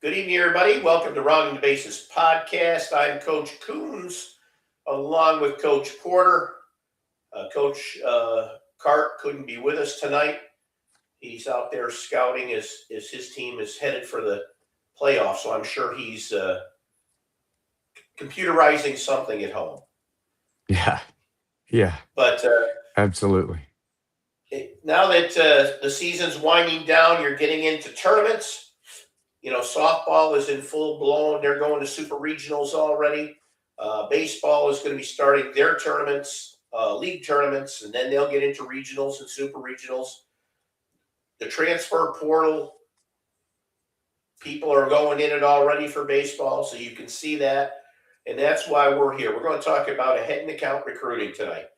Good evening, everybody. Welcome to Rounding the Bases podcast. I'm Coach Coons, along with Coach Porter. Coach Cart couldn't be with us tonight. He's out there scouting as his team is headed for the playoffs, so I'm sure he's computerizing something at home. Yeah, But absolutely. now that the season's winding down, you're getting into tournaments. You know, softball is in full blown. They're going to super regionals already. Baseball is going to be starting their tournaments, league tournaments, and then they'll get into regionals and super regionals. The transfer portal, people are going in it already for baseball, so you can see that. And that's why we're here. We're going to talk about a head and account recruiting tonight.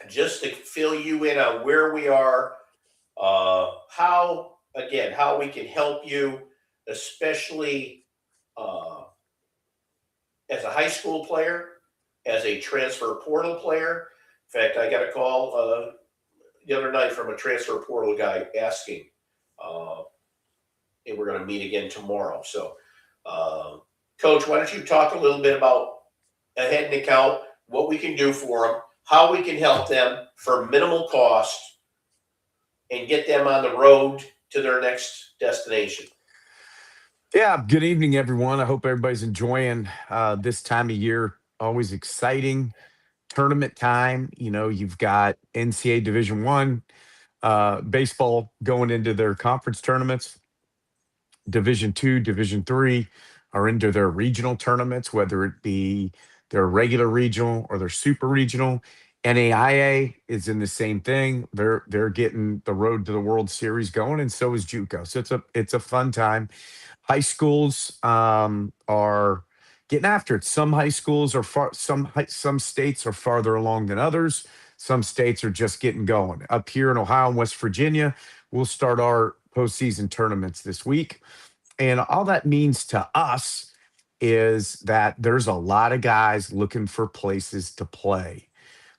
Just to fill you in on where we are, how we can help you, especially as a high school player, as a transfer portal player. In fact, I got a call the other night from a transfer portal guy asking, and we're going to meet again tomorrow. So, Coach, why don't you talk a little bit about a head and account, what we can do for them, how we can help them for minimal cost, and get them on the road to their next destination. Yeah, good evening, everyone. I hope everybody's enjoying this time of year. Always exciting tournament time. You know, you've got NCAA Division One baseball going into their conference tournaments. Division Two, Division Three are into their regional tournaments, whether it be their regular regional or their super regional. NAIA is in the same thing. They're getting the road to the World Series going, and so is JUCO. So it's a fun time. High schools are getting after it. Some high schools are some states are farther along than others. Some states are just getting going. Up here in Ohio and West Virginia, we'll start our postseason tournaments this week. And all that means to us is that there's a lot of guys looking for places to play.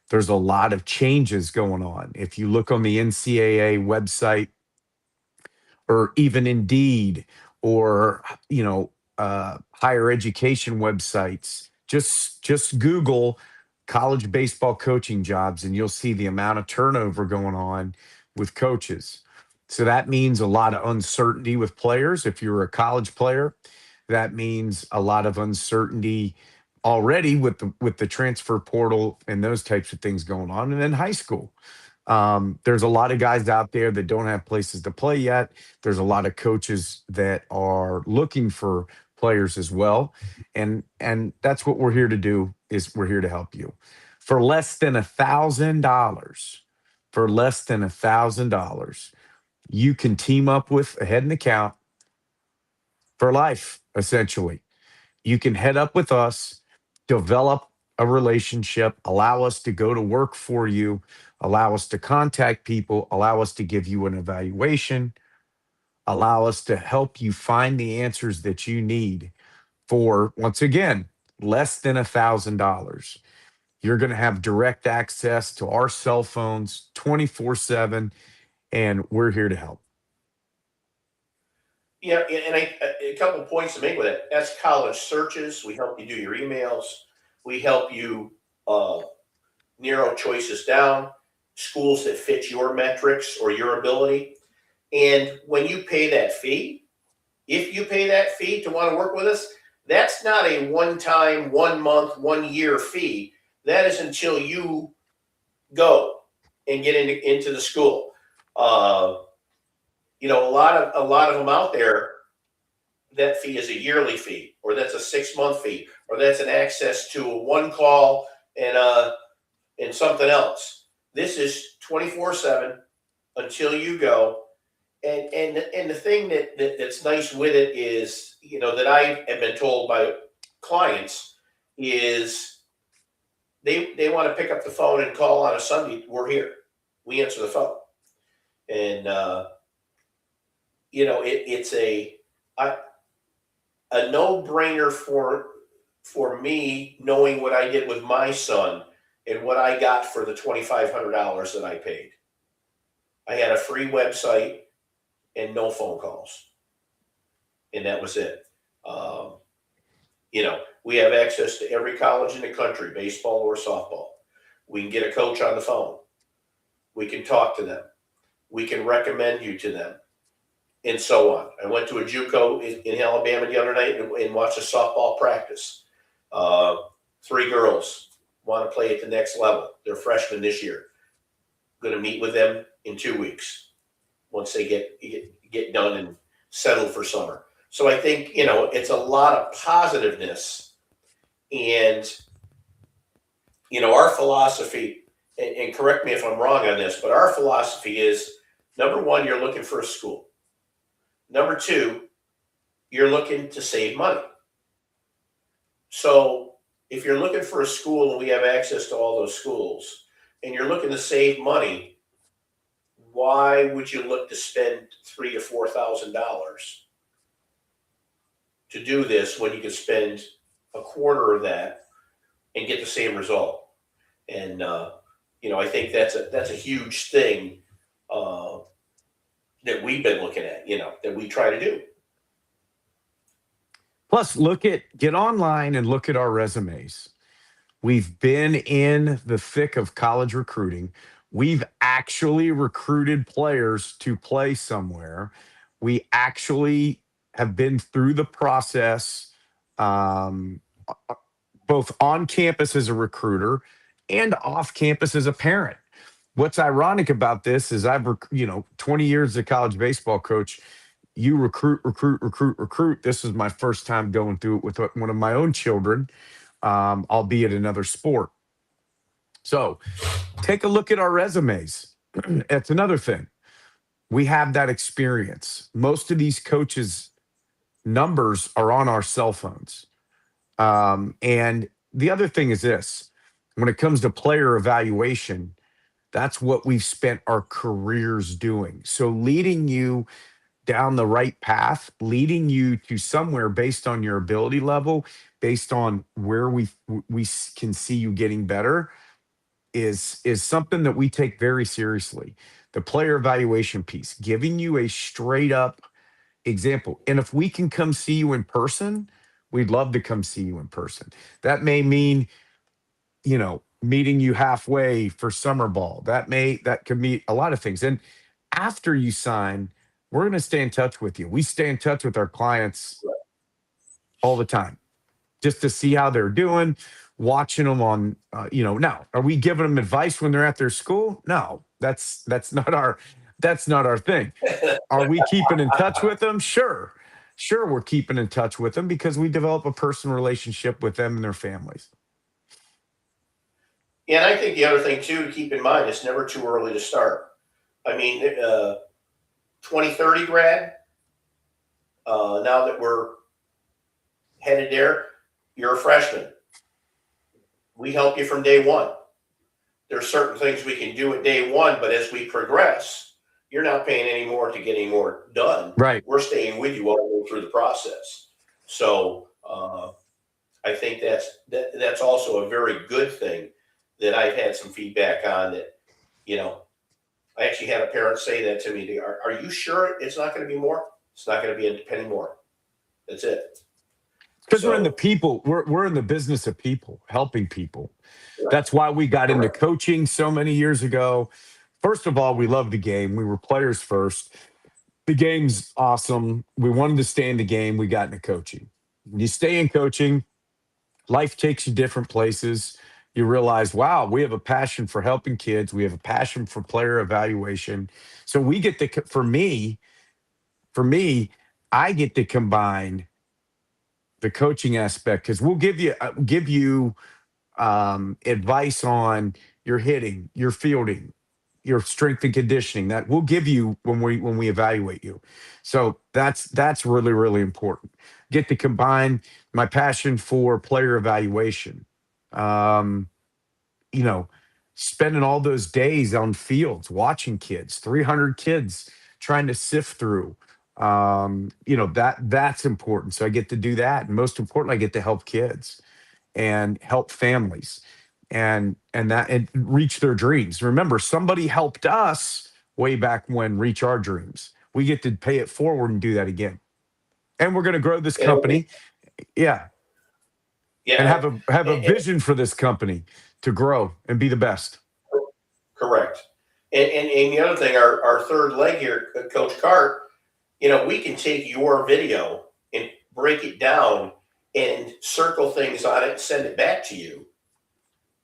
There's a lot of changes going on. If you look on the NCAA website or even Indeed or higher education websites, just Google college baseball coaching jobs and you'll see the amount of turnover going on with coaches. So that means a lot of uncertainty with players. If you're a college player, that means a lot of uncertainty already with the transfer portal and those types of things going on. And then high school. There's a lot of guys out there that don't have places to play yet. There's a lot of coaches that are looking for players as well. And that's what we're here to do is we're here to help you. For less than $1,000, you can team up with a head and account for life, essentially. You can head up with us, develop a relationship, allow us to go to work for you, allow us to contact people, allow us to give you an evaluation, allow us to help you find the answers that you need for, once again, less than $1,000. You're going to have direct access to our cell phones 24/7, and we're here to help. Yeah, and a couple of points to make with it. That's college searches. We help you do your emails. We help you narrow choices down, schools that fit your metrics or your ability. And when you pay that fee, if you pay that fee to want to work with us, that's not a one-time, 1 month, 1 year fee. That is until you go and get into the school. You know, a lot of them out there, that fee is a yearly fee, or that's a 6 month fee, or that's an access to a one call and something else. This is 24/7 until you go. And the thing that's nice with it is, you know, that I have been told by clients is they want to pick up the phone and call on a Sunday. We're here. We answer the phone. And you know, it's a no-brainer for me, knowing what I did with my son and what I got for the $2,500 that I paid. I had a free website and no phone calls. and that was it. Um, we have access to every college in the country, baseball or softball. We can get a coach on the phone. We can talk to them. We can recommend you to them, and so on. I went to a JUCO in Alabama the other night and watched a softball practice. Uh, 3 girls want to play at the next level. They're freshmen this year. Going to meet with them in 2 weeks once they get done and settled for summer. So I think it's a lot of positiveness, and our philosophy. And correct me if I'm wrong on this, but our philosophy is: number one, you're looking for a school. Number two, you're looking to save money. So if you're looking for a school and we have access to all those schools, and you're looking to save money, why would you look to spend $3,000 to $4,000 to do this when you could spend a quarter of that and get the same result? And I think that's a huge thing that we've been looking at, that we try to do. Plus, get online and look at our resumes. We've been in the thick of college recruiting. We've actually recruited players to play somewhere. We actually have been through the process, um, both on campus as a recruiter and off campus as a parent. What's ironic about this is 20 years as a college baseball coach. You recruit, recruit, recruit, recruit. This is my first time going through it with one of my own children, albeit another sport. So take a look at our resumes. That's another thing. We have that experience. Most of these coaches' numbers are on our cell phones. And the other thing is this: when it comes to player evaluation, that's what we've spent our careers doing. So leading you down the right path, leading you to somewhere based on your ability level, based on where we can see you getting better, is something that we take very seriously. The player evaluation piece, giving you a straight up example. And if we can come see you in person, we'd love to come see you in person. That may mean, meeting you halfway for summer ball. That could mean a lot of things. And after you sign, we're going to stay in touch with you. We stay in touch with our clients all the time just to see how they're doing, watching them on, now, are we giving them advice when they're at their school? No, that's not our thing. Are we keeping in touch with them? Sure, we're keeping in touch with them because we develop a personal relationship with them and their families. And I think the other thing too to keep in mind, it's never too early to start. I mean, 2030 grad, now that we're headed there, you're a freshman. We help you from day one. There's certain things we can do at day one, but as we progress, you're not paying any more to get any more done. Right. We're staying with you all the way through the process. So I think that's also a very good thing that I've had some feedback on that, I actually had a parent say that to me. Are you sure it's not going to be more? It's not going to be a penny more. That's it. Because we're in the people, we're in the business of people, helping people. Right. That's why we got into coaching so many years ago. First of all, we love the game. We were players first. The game's awesome. We wanted to stay in the game. We got into coaching. When you stay in coaching, life takes you different places. You realize, wow, we have a passion for helping kids. We have a passion for player evaluation. So we get to, for me, I get to combine the coaching aspect because we'll give you advice on your hitting, your fielding, your strength and conditioning. That we'll give you when we evaluate you. So that's really, really important. Get to combine my passion for player evaluation. Spending all those days on fields, watching kids, 300 kids trying to sift through. That's important. So I get to do that. And most importantly, I get to help kids and help families and reach their dreams. Remember, somebody helped us way back when reach our dreams. We get to pay it forward and do that again. And we're going to grow this You know, company. Yeah. And yeah, have a and- vision for this company to grow and be the best. correct. And the other thing, our third leg here, Coach Cart, we can take your video and break it down and circle things on it and send it back to you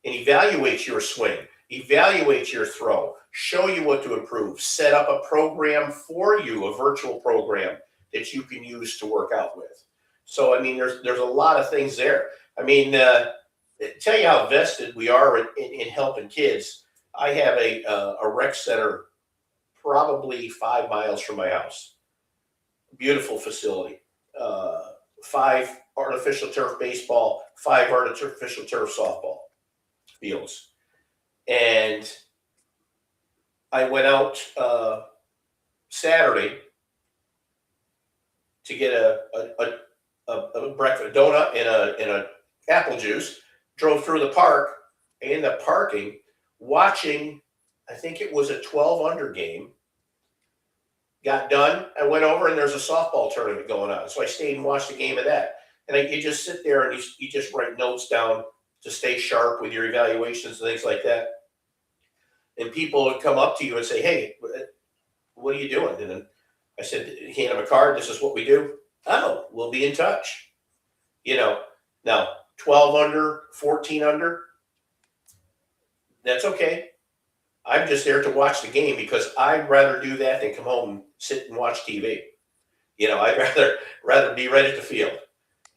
and evaluate your swing, evaluate your throw, show you what to improve, set up a program for you, a virtual program that you can use to work out with. So, I mean, there's a lot of things there. I mean, tell you how vested we are in helping kids. I have a rec center probably 5 miles from my house. Beautiful facility. 5 artificial turf baseball, 5 artificial turf softball fields. And I went out Saturday to get a breakfast, a donut and a apple juice. Drove through the park, and the parking, watching, I think it was a 12 under game. Got done. I went over, and there's a softball tournament going on. So I stayed and watched the game of that. And you just sit there and you just write notes down to stay sharp with your evaluations and things like that. And people would come up to you and say, "Hey, what are you doing?" And then I said, "Hand them a card. This is what we do." "Oh, we'll be in touch." Now 12 under, 14 under, that's okay. I'm just there to watch the game because I'd rather do that than come home and sit and watch TV. I'd rather be right at the field.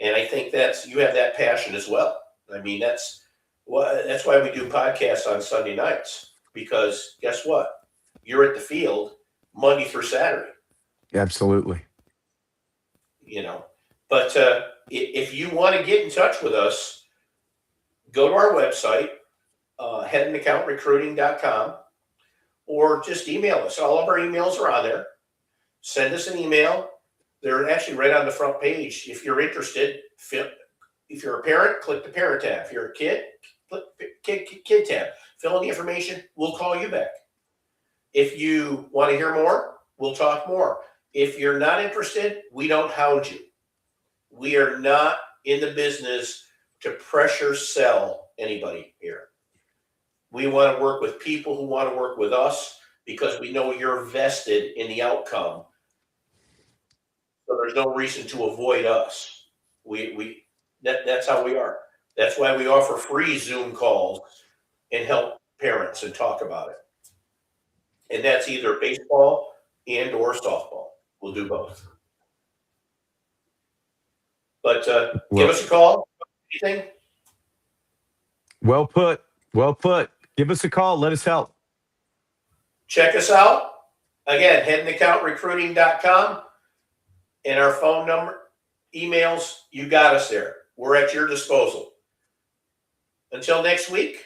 And I think you have that passion as well. I mean, that's why we do podcasts on Sunday nights, because guess what? You're at the field Monday through Saturday. Absolutely. But if you want to get in touch with us, go to our website, headandacountrecruiting.com, or just email us. All of our emails are on there. Send us an email. They're actually right on the front page. If you're interested, if you're a parent, click the parent tab. If you're a kid, click kid tab. Fill in the information. We'll call you back. If you want to hear more, we'll talk more. If you're not interested, we don't hound you. We are not in the business to pressure sell anybody here. We want to work with people who want to work with us because we know you're vested in the outcome. So there's no reason to avoid us. That's how we are. That's why we offer free Zoom calls and help parents and talk about it. And that's either baseball and or softball. We'll do both. But give us a call. Anything? Well put. Well put. Give us a call. Let us help. Check us out. Again, headandacountrecruiting.com. And our phone number, emails, you got us there. We're at your disposal. Until next week,